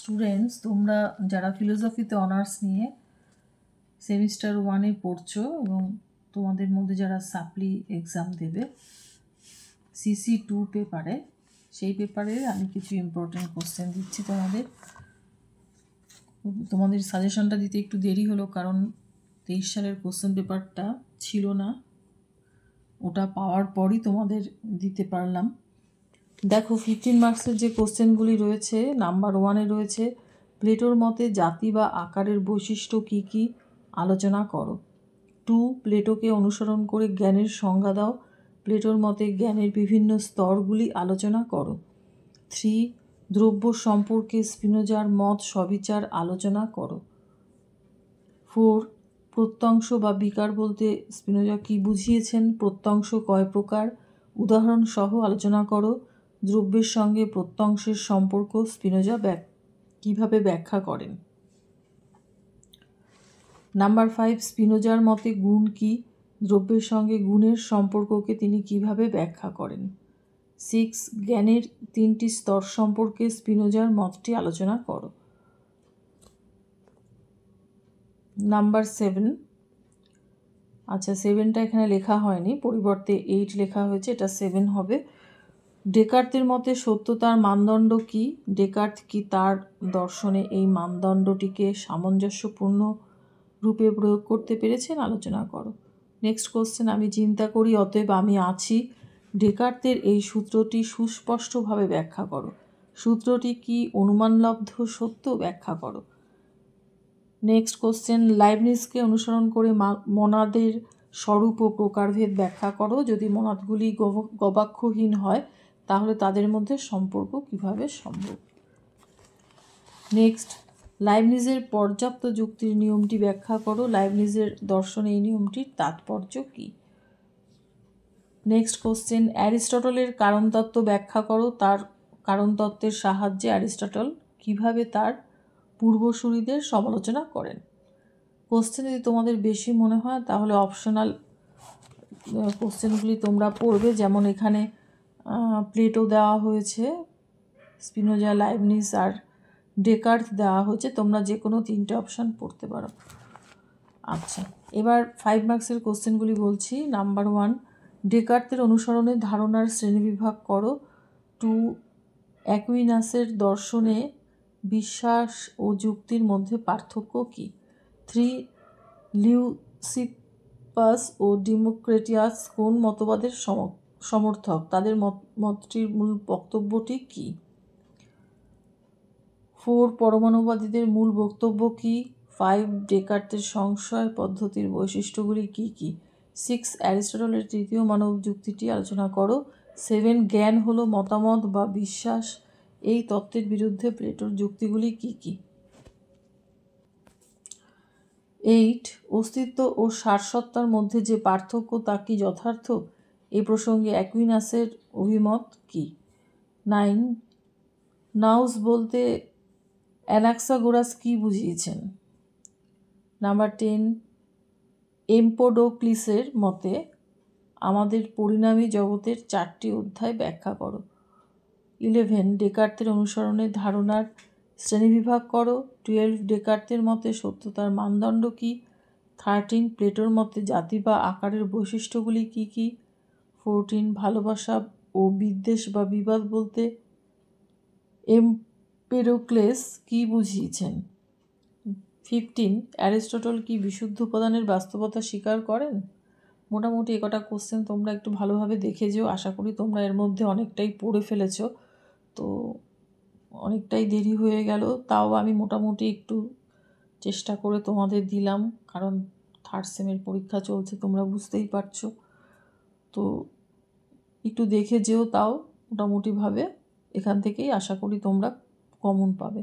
Students, তোমরা যারা ফিলোসফিতে honours নিয়ে সেমিস্টার 1-এ পড়ছো এবং তোমাদের মধ্যে যারা সাপ্লি এক্সাম দেবে CC2 পেপারে, সেই পেপারে আমি কিছু ইম্পর্টেন্ট কোশ্চেন দিচ্ছি তোমাদের সাজেশনটা দিতে একটু দেরি হলো, কারণ 23 সালের কোশ্চেন পেপারটা ছিল না, ওটা পাওয়ার পরই তোমাদের দিতে পারলাম। দেখো 15 মার্কসের যে কোশ্চেনগুলি রয়েছে, নাম্বার 1-এ রয়েছে প্লেটোর মতে জাতি বা আকারের বৈশিষ্ট্য কী কী আলোচনা করো। 2, প্লেটোকে অনুসরণ করে জ্ঞানের সংজ্ঞা দাও। প্লেটোর মতে জ্ঞানের বিভিন্ন স্তরগুলি আলোচনা করো। 3, দ্রব্য সম্পর্কে স্পিনোজার মত সবিচার আলোচনা করো। 4, প্রত্যংশ বা বিকার বলতে স্পিনোজা কী বুঝিয়েছেন, প্রত্যংশ কয় প্রকার, উদাহরণ সহ আলোচনা করো। দ্রব্যের সঙ্গে প্রত্যংশের সম্পর্ক স্পিনোজা কীভাবে ব্যাখ্যা করেন। নাম্বার 5, স্পিনোজার মতে গুণ কী, দ্রব্যের সঙ্গে গুণের সম্পর্ককে তিনি কিভাবে ব্যাখ্যা করেন। 6, জ্ঞানের 3টি স্তর সম্পর্কে স্পিনোজার মতটি আলোচনা করো। নাম্বার 7, আচ্ছা 7টা এখানে লেখা হয়নি, পরিবর্তে 8 লেখা হয়েছে, এটা 7 হবে। ডেকার্তের মতে সত্যতার মানদণ্ড কী, ডেকার্ত কি তার দর্শনে এই মানদণ্ডটিকে সামঞ্জস্যপূর্ণ রূপে প্রয়োগ করতে পেরেছেন, আলোচনা করো। নেক্সট কোশ্চেন, আমি চিন্তা করি অতএব আমি আছি, ডেকার্তের এই সূত্রটি সুস্পষ্টভাবে ব্যাখ্যা করো। সূত্রটি কি অনুমানলব্ধ সত্য, ব্যাখ্যা করো। নেক্সট কোশ্চেন, লাইবনিজকে অনুসরণ করে মনাদের স্বরূপ ও প্রকারভেদ ব্যাখ্যা করো। যদি মনাদগুলি গবাক্ষহীন হয় তাহলে তাদের মধ্যে সম্পর্ক কিভাবে সম্ভব। নেক্সট, লাইবনিজের পর্যাপ্ত যুক্তির নিয়মটি ব্যাখ্যা করো। লাইবনিজের দর্শনে এই নিয়মটির তাৎপর্য কী। নেক্সট কোশ্চেন, অ্যারিস্টটলের কারণতত্ত্ব ব্যাখ্যা করো। তার কারণতত্ত্বের সাহায্যে অ্যারিস্টটল কিভাবে তার পূর্বসূরিদের সমালোচনা করেন। কোশ্চেন যদি তোমাদের বেশি মনে হয় তাহলে অপশনাল কোশ্চেনগুলি তোমরা পড়বে, যেমন এখানে প্লেটো দেওয়া হয়েছে, স্পিনোজা, লাইবনিজ আর ডেকার্ত দেওয়া হয়েছে, তোমরা যে কোনো 3টে অপশান পড়তে পারো। আচ্ছা, এবার 5 মার্কসের কোশ্চেনগুলি বলছি। নাম্বার 1, ডেকার্তের অনুসরণে ধারণার শ্রেণীবিভাগ করো। 2, অ্যাকুইনাসের দর্শনে বিশ্বাস ও যুক্তির মধ্যে পার্থক্য কী। 3, লিউসিপাস ও ডেমোক্রিটাস কোন মতবাদের সমর্থক, তাদের মতটির মূল বক্তব্যটি কী। 4, পরমাণুবাদীদের মূল বক্তব্য কী। 5, ডেকার্তের সংশয় পদ্ধতির বৈশিষ্ট্যগুলি কী কী। 6, অ্যারিস্টটলের তৃতীয় মানব যুক্তিটি আলোচনা করো। 7, জ্ঞান হলো মতামত বা বিশ্বাস, এই তত্ত্বের বিরুদ্ধে প্লেটোর যুক্তিগুলি কী কী। 8, অস্তিত্ব ও সারসত্তার মধ্যে যে পার্থক্য তা কি যথার্থ, এই প্রসঙ্গে অ্যাকুইনাসের অভিমত কী। 9, নাউস বলতে অ্যানাক্সাগোরাস কী বুঝিয়েছেন। নাম্বার 10, এম্পোডোক্লিসের মতে আমাদের পরিণামী জগতের 4টি অধ্যায় ব্যাখ্যা করো। 11, ডেকার্তের অনুসরণে ধারণার শ্রেণীবিভাগ করো। 12, ডেকার্তের মতে সত্যতার মানদণ্ড কী। 13, প্লেটোর মতে জাতি বা আকারের বৈশিষ্ট্যগুলি কী কী। 14, ভালোবাসা ও বিদ্বেষ বা বিবাদ বলতে এম্পেডোক্লেস কী বুঝিয়েছেন। 15, অ্যারিস্টটল কি বিশুদ্ধ উপাদানের বাস্তবতা স্বীকার করেন। মোটামুটি একটা কোশ্চেন তোমরা একটু ভালোভাবে দেখে যেও, আশা করি তোমরা এর মধ্যে অনেকটাই পড়ে ফেলেছো। তো অনেকটাই দেরি হয়ে গেল, তাও আমি মোটামুটি একটু চেষ্টা করে তোমাদের দিলাম, কারণ 3rd সেমের পরীক্ষা চলছে, তোমরা বুঝতেই পারছো। তো একটু দেখে যেও, তাও মোটামুটিভাবে এখান থেকেই আশা করি তোমরা কমন পাবে।